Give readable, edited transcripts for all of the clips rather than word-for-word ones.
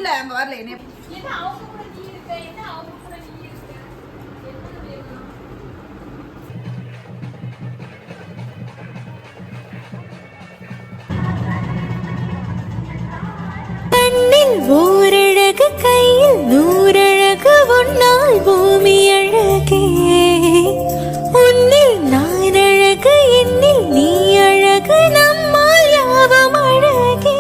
இல்ல அங்க வரல என்ன ஊரழகு கையில் நூறழகு உன்னால் பூமி அழகே உன்னில் நான் அழகு என்னில் நீ அழகு நம்மால் யாவும் அழகே.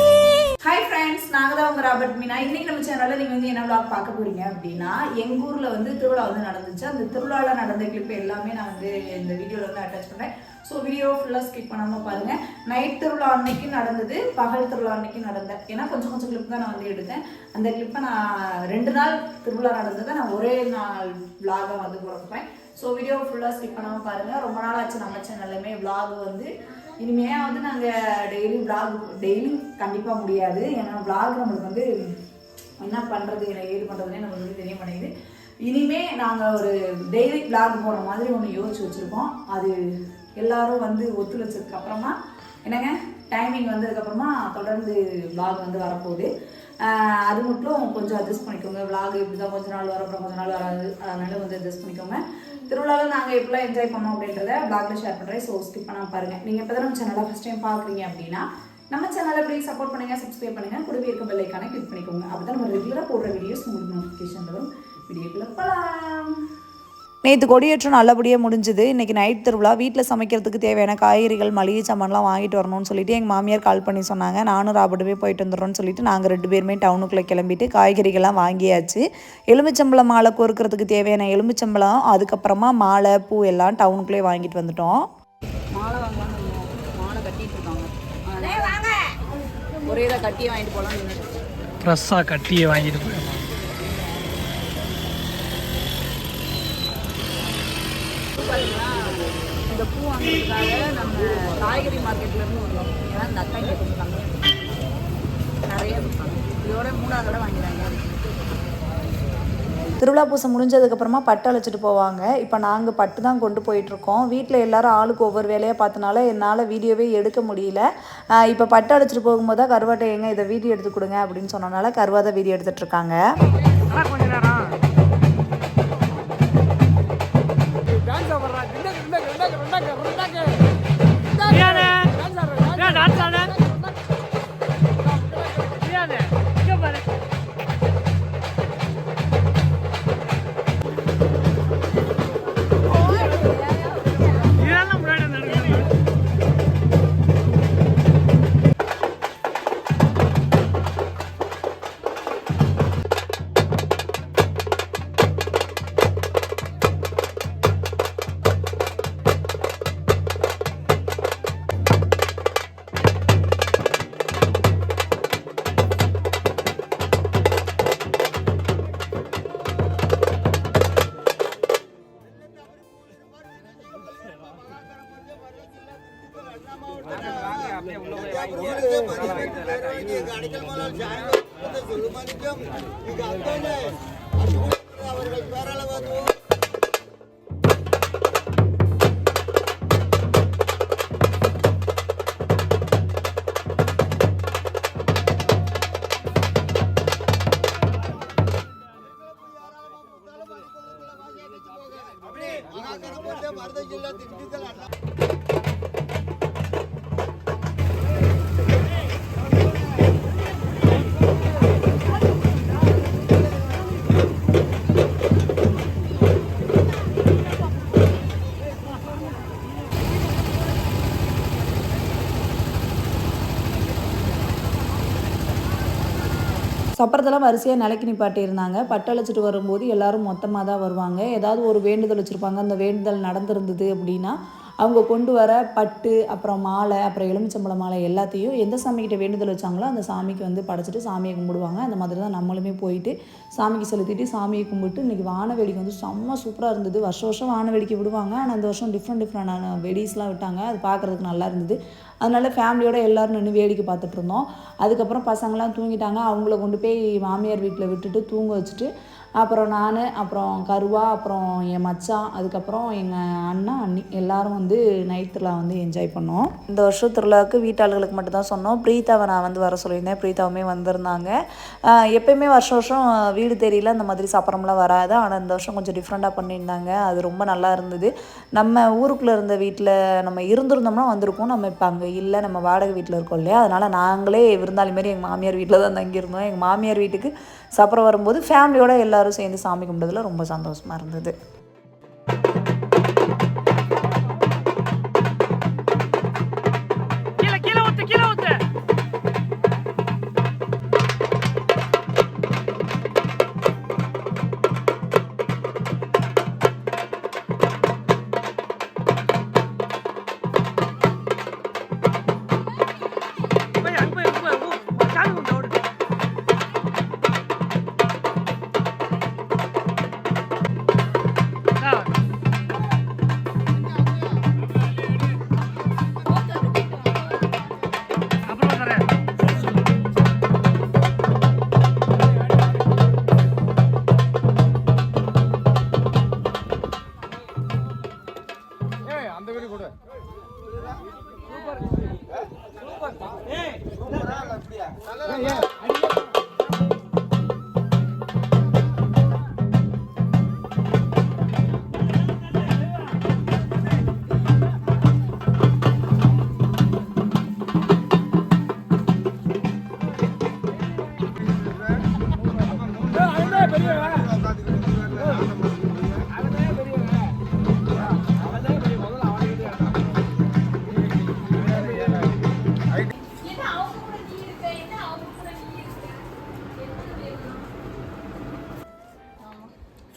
ஹாய் ஃப்ரெண்ட்ஸ், நாங்கள் தான் உங்கள் ராபர்ட் மீனா. இன்னைக்கு நம்ம சேனலில் நீங்கள் வந்து என்ன vlog பார்க்க போறீங்க அப்படின்னா, எங்கள் ஊரில் வந்து திருவிழா வந்து நடந்துச்சு. அந்த திருவிழாவில் நடந்த கிளிப் எல்லாமே நான் வந்து இந்த வீடியோவில் வந்து அட்டாச் பண்ணுறேன். ஸோ வீடியோ ஃபுல்லாக ஸ்கிப் பண்ணாமல் பாருங்கள். நைட் திருவிழா அன்னைக்கு நடந்தது, பகல் திருவிழா அன்னைக்கு நடந்தேன். ஏன்னா கொஞ்சம் கிளிப் தான் நான் வந்து எடுத்தேன். அந்த கிளிப்பை நான் 2 நாள் திருவிழா நடந்ததை நான் ஒரே நாள் vlog-ஆ வந்து கொடுப்பேன். ஸோ வீடியோ ஃபுல்லாக ஸ்கிப் பண்ணாமல் பாருங்கள். ரொம்ப நாள் ஆச்சு நம்ம சேனல்லையுமே vlog வந்து. இனிமேல் வந்து நாங்கள் டெய்லி கண்டிப்பாக முடியாது. ஏன்னா vlog நம்மளுக்கு வந்து என்ன பண்ணுறது ஏது பண்ணுறதுனே நம்மளுக்கு வந்து தெரிய மாட்டேங்குது. இனிமே நாங்கள் ஒரு டெய்லி vlog போகிற மாதிரி ஒன்று யோசிச்சு வச்சுருக்கோம். அது எல்லாரும் வந்து ஒத்துழைச்சதுக்கு அப்புறமா என்னங்க டைமிங் வந்ததுக்கப்புறமா தொடர்ந்து vlog வந்து வரப்போகுது. அது மட்டும் கொஞ்சம் அட்ஜஸ்ட் பண்ணிக்கோங்க. vlog இப்படி தான் கொஞ்ச நாள் வர, அப்புறம் கொஞ்ச நாள் வராது. அதனால கொஞ்சம் அட்ஜஸ்ட் பண்ணிக்கோங்க. திருவிழாவில் நாங்கள் எப்படிலாம் என்ஜாய் பண்ணோம் அப்படின்றத vlogல ஷேர் பண்ணுறேன். ஸோ ஸ்கிப் பண்ணாமல் பாருங்கள். நீங்கள் இப்போ தான் நம்ம சேனலை ஃபஸ்ட் டைம் பார்க்குறீங்க அப்படின்னா நம்ம சேனலை எப்படி சப்போர்ட் பண்ணுங்கள், சப்ஸ்கிரைப் பண்ணுங்கள், கூடவே இருக்க பெல் ஐக்கானை கிளிக் பண்ணிக்கோங்க. அப்போ தான் நம்ம ரெகுலராக போடுற வீடியோஸ் உங்களுக்கு நோட்டிஃபிகேஷன் வரும். வீடியோக்குள்ள போகலாம். நேற்று கொடியேற்றம் நல்லபடியாக முடிஞ்சுது. இன்றைக்கி நைட் திருவிழா. வீட்டில் சமைக்கிறதுக்கு தேவையான காய்கறிகள், மளிகை சாமான்லாம் வாங்கிட்டு வரணும்னு சொல்லிட்டு எங்கள் மாமியார் கால் பண்ணி சொன்னாங்க. நானும் ராபர்ட்டுமே போயிட்டு வந்துடுறோன்னு சொல்லிட்டு நாங்கள் 2 பேருமே டவுனுக்குள்ளே கிளம்பிட்டு காய்கறிகள்லாம் வாங்கியாச்சு. எலுமிச்சம்பழம் மாலை கோர்க்கறதுக்கு தேவையான எலுமிச்சம்பழம், அதுக்கப்புறமா மாலை, பூ எல்லாம் டவுனுக்குள்ளே வாங்கிட்டு வந்துட்டோம். மாலை வாங்கலாம், மாலை கட்டிட்டு இருக்காங்க. ஒரே இதை கட்டியே வாங்கிட்டு போகலாம். ஃப்ரெஷ்ஷாக கட்டியே வாங்கிட்டு போயிடலாம். பார்த்தீங்கன்னா இந்த பூ வாங்குறதுக்காக நம்ம காய்கறி மார்க்கெட்லேருந்து வந்தோம். ஏன்னா இந்த அக்கா இங்கே கொடுத்தாங்க, நிறைய கொடுத்தாங்க. இதோட 3ஆவது தடவை வாங்கிறாங்க. திருவிழா பூசை முடிஞ்சதுக்கப்புறமா பட்டு அழைச்சிட்டு போவாங்க. இப்போ நாங்கள் பட்டு தான் கொண்டு போயிட்டுருக்கோம். வீட்டில் எல்லோரும் ஆளுக்கு ஒவ்வொரு வேலையாக பார்த்தனால என்னால் வீடியோவே எடுக்க முடியல. இப்போ பட்டு அழைச்சிட்டு போகும்போது தான் கருவாட்டை எங்க இதை வீடியோ எடுத்து கொடுங்க அப்படின்னு சொன்னனால கருவாதை வீடியோ எடுத்துகிட்ருக்காங்க. கொஞ்ச நேரம் சப்பரத்தெல்லாம் வரிசையாக நிலைக்கு நிப்பாட்டியிருந்தாங்க. பட்டு அழைச்சிட்டு வரும்போது எல்லோரும் மொத்தமாக தான் வருவாங்க. ஏதாவது ஒரு வேண்டுதல் வச்சுருப்பாங்க. அந்த வேண்டுதல் நடந்திருந்தது அப்படின்னா அவங்க கொண்டு வர பட்டு, அப்புறம் மாலை, அப்புறம் எலுமிச்சம்பழம் மாலை எல்லாத்தையும் எந்த சாமிக்கிட்ட வேண்டுதல் வச்சாங்களோ அந்த சாமிக்கு வந்து படைச்சிட்டு சாமியை கும்பிடுவாங்க. அந்த மாதிரி தான் நம்மளுமே போயிட்டு சாமிக்கு செலுத்திட்டு சாமியை கும்பிட்டு இன்றைக்கி வான வேடிக்கை வந்து செம்ம சூப்பராக இருந்தது. வருஷம் வான வேடிக்கை விடுவாங்க. ஆனால் அந்த வருஷம் டிஃப்ரெண்டான வெடிஸ்லாம் விட்டாங்க. அது பார்க்குறதுக்கு நல்லா இருந்தது. அதனால ஃபேமிலியோட எல்லோரும் நின்று வேடிக்கை பார்த்துட்டு இருந்தோம். அதுக்கப்புறம் பசங்களாம் தூங்கிட்டாங்க. அவங்கள கொண்டு போய் மாமியார் வீட்டில் விட்டுட்டு தூங்க வச்சுட்டு அப்புறம் நான், அப்புறம் கருவா, அப்புறம் என் மச்சான், அதுக்கப்புறம் எங்கள் அண்ணா அண்ணி எல்லாரும் வந்து நைட் திருவிழா வந்து என்ஜாய் பண்ணோம். இந்த வருஷம் திருவிழாவுக்கு வீட்டாளர்களுக்கு மட்டும் தான் சொன்னோம். பிரீத்தாவை நான் வந்து வர சொல்லியிருந்தேன். பிரீத்தாவுமே வந்திருந்தாங்க. எப்பயுமே வருஷம் வருஷம் வீடு தெரியல அந்த மாதிரி சப்பரம்லாம் வராது. ஆனால் இந்த வருஷம் கொஞ்சம் டிஃப்ரெண்ட்டாக பண்ணியிருந்தாங்க. அது ரொம்ப நல்லா இருந்தது. நம்ம ஊருக்குள்ளே இருந்த வீட்டில் நம்ம இருந்திருந்தோம்னா வந்திருக்கோம். நம்ம இப்போ அங்கே இல்லை, நம்ம வாடகை வீட்டில் இருக்கோம் இல்லையா, அதனால் நாங்களே விருந்தாளி மாரி எங்கள் மாமியார் வீட்டில் தான் தங்கியிருந்தோம். எங்கள் மாமியார் வீட்டுக்கு சப்பரம் வரும்போது ஃபேமிலியோடு எல்லோரும் சேர்ந்து சாமி கும்பிட்டதில் ரொம்ப சந்தோஷமாக இருந்தது.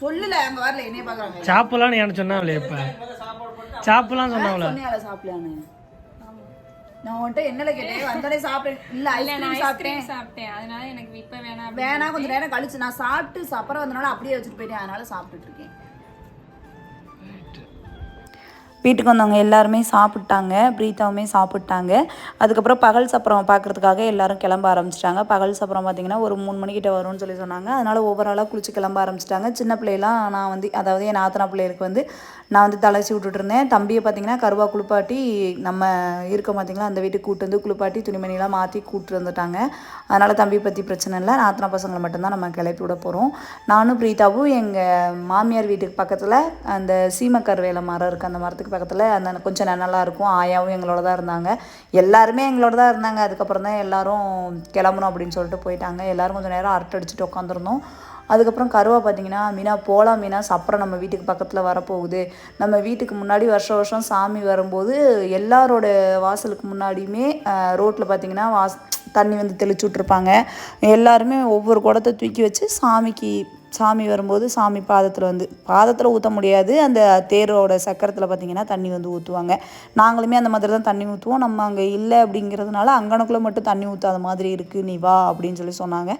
சொல்லல அங்க வரல என்னைய பாக்குறாங்க. சாப்பிடலாம்னு எனக்கு சொன்னாங்களே இப்ப சாப்பிடலாம் சொன்னாங்களே. சொன்னியால சாப்பிடலான்னு நான் உன்கிட்ட என்னல கேட்டேன். வந்தனே சாப்பிட்டேன். இல்ல ஐஸ்கிரீம் சாப்பிட்டேன். அதனால எனக்கு இப்ப வேணாம் கொஞ்சம் நேரம் கழிச்சு நான் சாப்பிட்டு சப்பரம் வந்தனால அப்படியே வச்சுட்டு போயிட்டேன். அதனால சாப்பிட்டுட்டு இருக்கேன். வீட்டுக்கு வந்தவங்க எல்லாருமே சாப்பிட்டாங்க. பிரீத்தாவுமே சாப்பிட்டாங்க. அதுக்கப்புறம் பகல் சப்பரம் பார்க்குறதுக்காக எல்லோரும் கிளம்ப ஆரம்பிச்சிட்டாங்க. பகல் சப்பரம் பார்த்திங்கன்னா ஒரு 3 மணிக்கிட்ட வரும்னு சொல்லி சொன்னாங்க. அதனால் ஓவராலாக குளிச்சு கிளம்ப ஆரம்பிச்சிட்டாங்க. சின்ன பிள்ளைலாம் நான் வந்து அதாவது என் நாத்தனா பிள்ளைகளுக்கு வந்து நான் வந்து தலைச்சி விட்டுட்டு இருந்தேன். தம்பியை பார்த்திங்கன்னா கருவா குளிப்பாட்டி நம்ம இருக்க பார்த்திங்களா அந்த வீட்டுக்கு கூட்டு வந்து குளிப்பாட்டி துணிமணிலாம் மாற்றி கூப்பிட்டு வந்துட்டாங்க. அதனால் தம்பியை பற்றி பிரச்சனை இல்லை. நாத்தனா பசங்களை மட்டும்தான் நம்ம கிளப்பி விட போகிறோம். நானும் பிரீத்தாவும் எங்கள் மாமியார் வீட்டுக்கு பக்கத்தில் அந்த சீமக்கருவேல மரம் இருக்குது. அந்த மரத்துக்கு பக்கத்தில் அந்த கொஞ்சம் நல்லா இருக்கும். ஆயாவும் எங்களோட தான் இருந்தாங்க. எல்லாருமே எங்களோட தான் இருந்தாங்க. அதுக்கப்புறம் தான் எல்லோரும் கிளம்பணும் அப்படின்னு சொல்லிட்டு போயிட்டாங்க. எல்லோரும் கொஞ்சம் நேரம் அரட்டை அடிச்சுட்டு உட்காந்துருந்தோம். அதுக்கப்புறம் கருவா பார்த்திங்கன்னா மீனா போகலாம் மீனா சப்பரம் நம்ம வீட்டுக்கு பக்கத்தில் வரப்போகுது. நம்ம வீட்டுக்கு முன்னாடி வருஷம் வருஷம் சாமி வரும்போது எல்லாரோட வாசலுக்கு முன்னாடியுமே ரோட்டில் பார்த்திங்கன்னா தண்ணி வந்து தெளிச்சு விட்ருப்பாங்க. எல்லாருமே ஒவ்வொரு குடத்தை தூக்கி வச்சு சாமி வரும்போது சாமி பாதத்தில் ஊற்ற முடியாது. அந்த தேரோட சக்கரத்தில் பார்த்திங்கன்னா தண்ணி வந்து ஊற்றுவாங்க. நாங்களுமே அந்த மாதிரி தான் தண்ணி ஊற்றுவோம். நம்ம அங்கே இல்லை அப்படிங்கிறதுனால அங்கனக்குள்ளே மட்டும் தண்ணி ஊற்றாத மாதிரி இருக்குது, நீ வா அப்படின்னு சொல்லி சொன்னாங்க.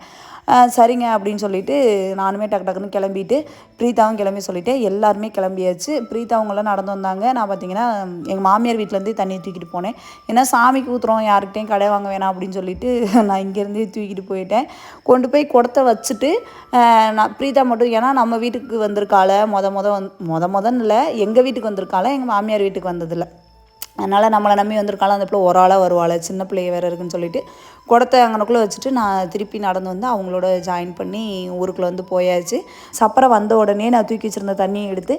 சரிங்க அப்படின்னு சொல்லிட்டு நானுமே டக்குன்னு கிளம்பிட்டு பிரீத்தாவும் கிளம்பி சொல்லிவிட்டு எல்லாருமே கிளம்பியாச்சு. பிரீத்தாவங்களாம் நடந்து வந்தாங்க. நான் பார்த்திங்கன்னா எங்கள் மாமியார் வீட்டிலேருந்தே தண்ணியை தூக்கிட்டு போனேன். ஏன்னா சாமிக்கு ஊற்றுறோம், யாருக்கிட்டையும் கடை வாங்க வேணாம் அப்படின்னு சொல்லிட்டு நான் இங்கேருந்தே தூக்கிட்டு போயிட்டேன். கொண்டு போய் குடத்தை வச்சுட்டு நான் பிரீத்தா மட்டும் ஏன்னா நம்ம வீட்டுக்கு வந்திருக்காள முதன்னு இல்லை, எங்கள் வீட்டுக்கு வந்திருக்காள, எங்கள் மாமியார் வீட்டுக்கு வந்ததில்லை. அதனால் நம்மளை நம்பி வந்திருக்காலும் அந்த பிள்ளை ஒரு ஆளாக வருவாள், சின்ன பிள்ளைய வேறு இருக்குன்னு சொல்லிட்டு குடத்தை அங்கனக்குள்ளே வச்சுட்டு நான் திருப்பி நடந்து வந்து அவங்களோட ஜாயின் பண்ணி ஊருக்குள்ளே வந்து போயாச்சு. சப்பரம் வந்த உடனே நான் தூக்கி வச்சுருந்த தண்ணியை எடுத்து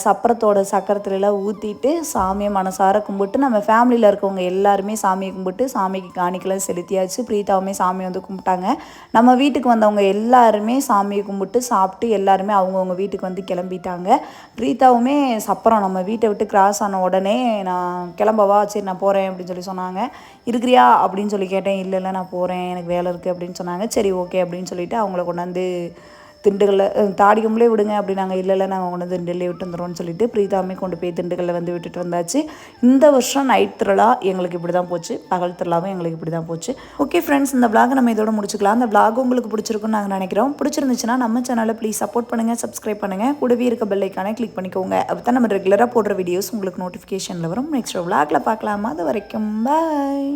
சப்பரத்தோட சக்கரத்துலலாம் ஊற்றிட்டு சாமியை மனசார கும்பிட்டு நம்ம ஃபேமிலியில் இருக்கவங்க எல்லாருமே சாமியை கும்பிட்டு சாமிக்கு காணிக்கலாம் செலுத்தியாச்சு. பிரீத்தாவுமே சாமி வந்து கும்பிட்டாங்க. நம்ம வீட்டுக்கு வந்தவங்க எல்லாருமே சாமியை கும்பிட்டு சாப்பிட்டு எல்லாருமே அவங்கவுங்க வீட்டுக்கு வந்து கிளம்பிட்டாங்க. பிரீத்தாவுமே சப்பரம் நம்ம வீட்டை விட்டு கிராஸ் ஆன உடனே நான் கிளம்பவா, சரி நான் போகிறேன் அப்படின்னு சொல்லி சொன்னாங்க. இருக்கிறியா அப்படின்னு சொல்லி கேட்டேன். இல்லை நான் போகிறேன், எனக்கு வேலை இருக்குது அப்படின்னு சொன்னாங்க. சரி ஓகே அப்படின்னு சொல்லிவிட்டு அவங்கள கொண்டாந்து திண்டுக்கல்ல தாடிக்கும்பளே விடுங்க அப்படின்னாங்க. இல்லை நாங்கள் கொண்டு வந்து திண்டுக்கல்லே விட்டு வந்துடுறோம்னு சொல்லிட்டு பிரீத்தாமே கொண்டு போய் திண்டுக்கல்ல வந்து விட்டுட்டு வந்தாச்சு. இந்த வருஷம் நைட் திருவிழா எங்களுக்கு இப்படி தான் போச்சு, பகல் திருவிழாவும் எங்களுக்கு இப்படி தான் போச்சு. ஓகே ஃப்ரெண்ட்ஸ், இந்த விளாகை நம்ம இதோட முடிச்சுக்கலாம். அந்த விளாக் உங்களுக்கு பிடிச்சிருக்குன்னு நாங்கள் நினைக்கிறோம். பிடிச்சிருந்துச்சுன்னா நம்ம சேனலை ப்ளீஸ் சப்போர்ட் பண்ணுங்கள், சப்ஸ்கிரைப் பண்ணுங்கள், கூடவே இருக்க பெல் ஐக்கானை கிளிக் பண்ணிக்கோங்க. அப்போ தான் நம்ம ரெகுலராக போடுற வீடியோஸ் உங்களுக்கு நோட்டிஃபிகேஷனில் வரும். நெக்ஸ்ட் விளாகில் பார்க்கலாமா? அது வரைக்கும் பாய்.